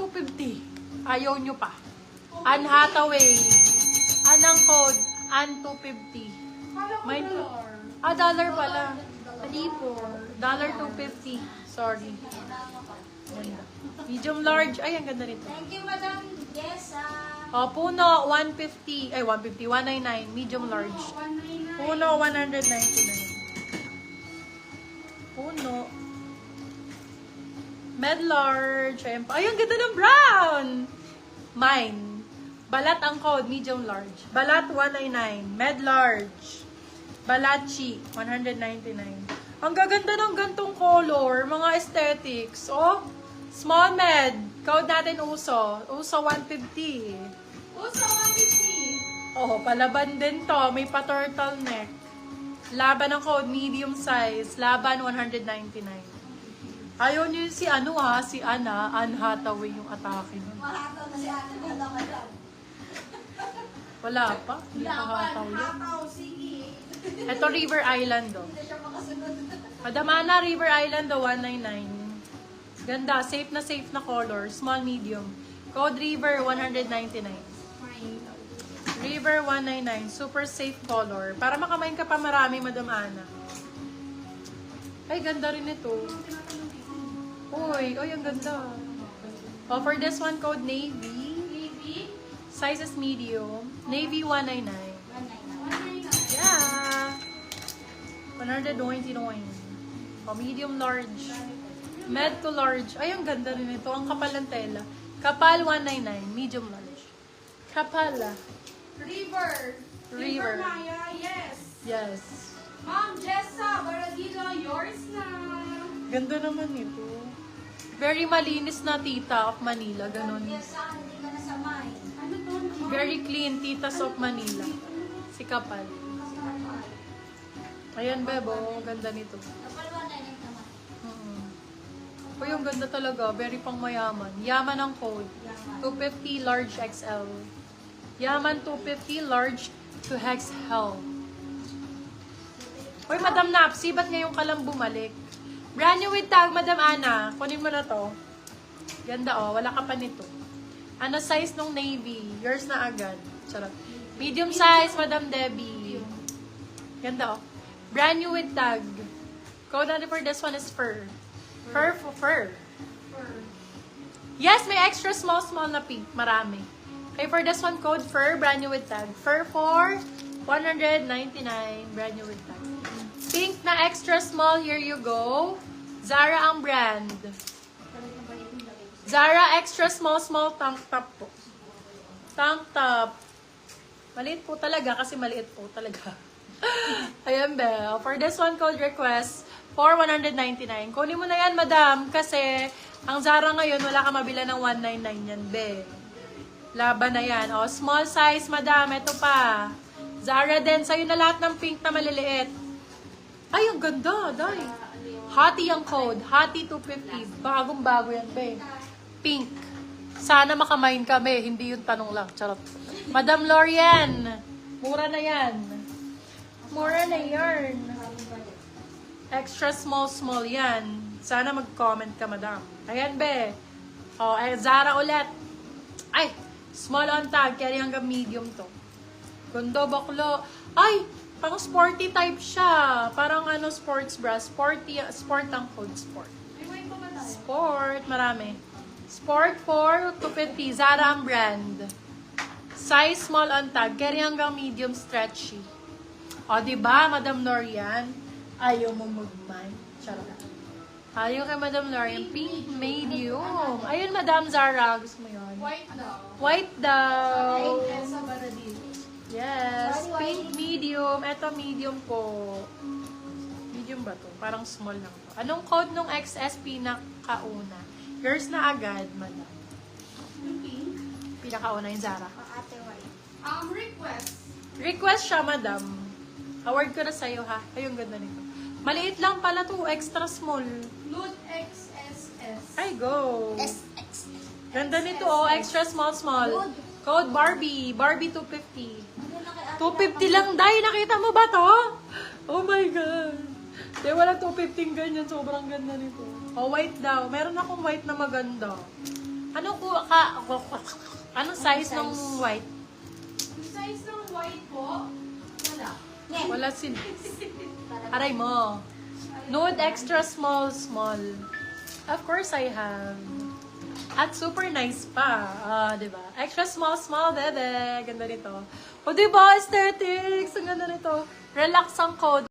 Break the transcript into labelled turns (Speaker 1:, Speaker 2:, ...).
Speaker 1: 250. Ayaw nyo pa. Anne Hathaway. Anong code? Anne 250. May dollar pala. Hindi po. $250. Sorry. Ganda. Medium large. Ay, ang ganda nito.
Speaker 2: Thank you, Madam Jessa.
Speaker 1: Puno, 150. Ay, 150. 199. Medium large.
Speaker 2: 199.
Speaker 1: Puno, 199. Puno. Med large. Ay, ang ganda ng brown. Mine. Balat ang code, medium large. Balat, 199. Med large. Balachi, 199. Ang gaganda ng gantong color. Mga aesthetics. Oh, small med. Code natin uso. Uso, 150.
Speaker 2: Uso 150.
Speaker 1: Oh, palaban din to. May pa-turtleneck. Laban ng code, medium size. Laban, 199. Ayaw nyo si si Anne Hathaway yung atake nun.
Speaker 2: Mahataw na si Ate Bella, Madam.
Speaker 1: Wala pa. Hindi pa Hathaway.
Speaker 2: Hataw, sige.
Speaker 1: Ito, River Island, oh.
Speaker 2: Hindi siya makasunod.
Speaker 1: Madam Ana, River Island, oh, 199. Ganda. Safe na color. Small, medium. Code River, 199. River 199. Super safe color. Para makamain ka pa marami, Madam Ana. Ay, ganda rin ito. Uy, ang ganda. Oh, for this one, code Navy.
Speaker 2: Baby.
Speaker 1: Size is medium. Navy 199.
Speaker 2: 199.
Speaker 1: Yeah. 199. Oh, medium large. Med to large. Ay, ang ganda rin ito. Ang kapal ng tela. Kapal 199. Medium large. Kapal.
Speaker 2: River.
Speaker 1: River.
Speaker 2: Maya, yes.
Speaker 1: Yes.
Speaker 2: Ma'am Jessa, Baradilo, yours na.
Speaker 1: Ganda naman ito. Very malinis na tita of Manila. Ganon.
Speaker 2: Jessa, hindi ka nasamay. Ano to?
Speaker 1: Very clean titas of Manila. Si Kapal. Ayan, Bebo. Ang ganda nito.
Speaker 2: Kapalwa na yun naman.
Speaker 1: Uy, ang ganda talaga. Very pang mayaman. Yaman ang code. 250 large XL. Yaman 250 large to XL. Uy, Madam Napsi, ba't ngayon ka lang bumalik? Brand new with tag, Madam Ana. Kunin mo na to. Ganda, oh. Wala ka pa nito. Ano size nung navy? Yours na agad. Charot. Medium size, Madam Debbie. Ganda, oh. Brand new with tag. Code natin for this one is fur. Fur for fur. Yes, may extra small na pink. Marami. Okay, for this one, code fur, brand new with tag. Fur for 199, brand new with tag. Pink na extra small, here you go. Zara ang brand. Zara extra small tank top po. Tank top. Maliit po talaga kasi maliit po talaga. Ayan, Belle. For this one, code request for 199. Kunin mo na yan, madam, kasi ang Zara ngayon, wala ka mabila ng 199 yan, Be. Laban na yan. O, small size, madam. Ito pa. Zara din. Sa'yo na lahat ng pink na maliliit. Ay, ang ganda, day. Hati ang code. Hati 250. Bagong-bago yan, Be. Pink. Sana makamain kami. Hindi yung tanong lang. Charot. Madam Lorian. Mura na yan. Mura na yarn. Extra small yan. Sana mag-comment ka, madam. Ayan, Be. O, Zara ulit. Ay, small on tag. Kaya hanggang medium to. Ganda, baklo. Ay, parang sporty type siya. Parang sports bra. Sporty, sport ang code, sport. Sport, marami. Sport for 250. Zara ang brand. Size small on tag. Kaya hanggang medium stretchy. O, diba, Madam Lorian? Ayaw mo mag-mind. Charot. Ayaw kay Madam Lorian. Pink medium. Ayun, Madam Zara. Gusto mo yun?
Speaker 2: White daw.
Speaker 1: White daw.
Speaker 2: Ay, sa Baradilo.
Speaker 1: Yes. Pink medium. Ito medium po. Medium ba to? Parang small lang to. Anong code nung XS pinakauna? Yours na agad, madam.
Speaker 2: Yung pink?
Speaker 1: Pinakauna yung Zara.
Speaker 2: Ate White. Request.
Speaker 1: Request siya, madam. Award ko na sa'yo, ha? Ayun, ganda nito. Maliit lang pala to. Extra small.
Speaker 2: Nude XSS.
Speaker 1: Ay, go.
Speaker 2: SX.
Speaker 1: Ganda nito, oh. Extra small. Code Barbie. Barbie 250. 250 lang, Day. Nakita mo ba to? Oh my God. Di, wala 250 ganyan. Sobrang ganda nito. Oh, white daw. Meron akong white na maganda. Anong size ng white?
Speaker 2: Yung size ng white po, wala.
Speaker 1: Wala sin. Aray mo. Nude extra small. Of course I have. At super nice pa. Diba? Extra small, bebe. Ganda nito. O diba, aesthetics? Ang ganda nito. Relax ang code.